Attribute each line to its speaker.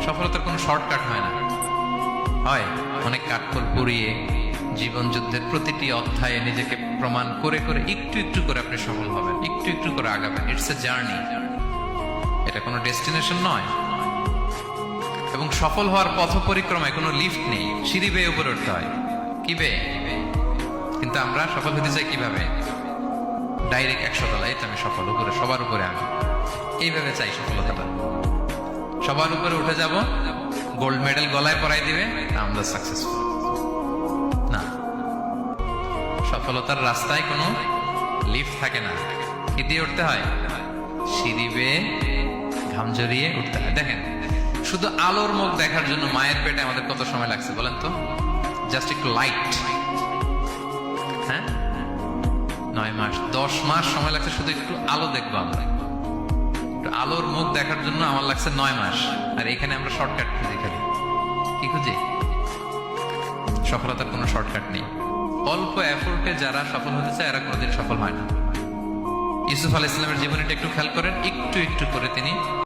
Speaker 1: সফলতার কোনো শর্টকাট হয় না, হয় অনেক কাঠখড় পুড়িয়ে জীবন যুদ্ধের প্রতিটি অধ্যায়ে নিজেকে প্রমাণ করে করে একটু একটু করে আপনি সফল হবেন, একটু একটু করে আগাবেন। ইটস এ জার্নি, এটা কোনো ডেস্টিনেশন নয়। এবং সফল হওয়ার পথ পরিক্রমায় কোনো লিফট নেই, সিঁড়ি বেয়ে উপরে উঠতে হয়। কি বেয়ে? কিন্তু আমরা সফল হতে চাই কিভাবে? ডাইরেক্ট 100 তলায় তো আমি সফল, উপরে সবার উপরে আমি, এইভাবে চাই সফলতাটা। সবার উপরে উঠে যাব, গোল্ড মেডেল গলায় পরাই দিবে, আমরা সাকসেসফুল না। সফলতার রাস্তায় কোনো লিফট থাকে না। কি দিয়ে উঠতে হয়? সিঁড়ি বেয়ে ঘাম জড়িয়ে উঠতে হয়। দেখেন, শুধু আলোর মুখ দেখার জন্য মায়ের পেটে আমাদের কত সময় লাগছে বলেন তো? জাস্ট একটু লাইট, হ্যাঁ, 9 মাস 10 মাস সময় লাগছে শুধু একটু আলো দেখবো আমরা। একটু আলোর মুখ দেখার জন্য আমার লাগছে 9 মাস। আর এখানে আমরা শর্টকাট খুঁজি, খালি কি খুঁজি? সফলতার কোনো শর্টকাট নেই। অল্প এফোর্টে যারা সফল হতে চায় এরা কোনোদিন সফল হয় না। ইউসুফ আলাইহিস সালামের জীবনীটা একটু খেয়াল করেন, একটু একটু করে তিনি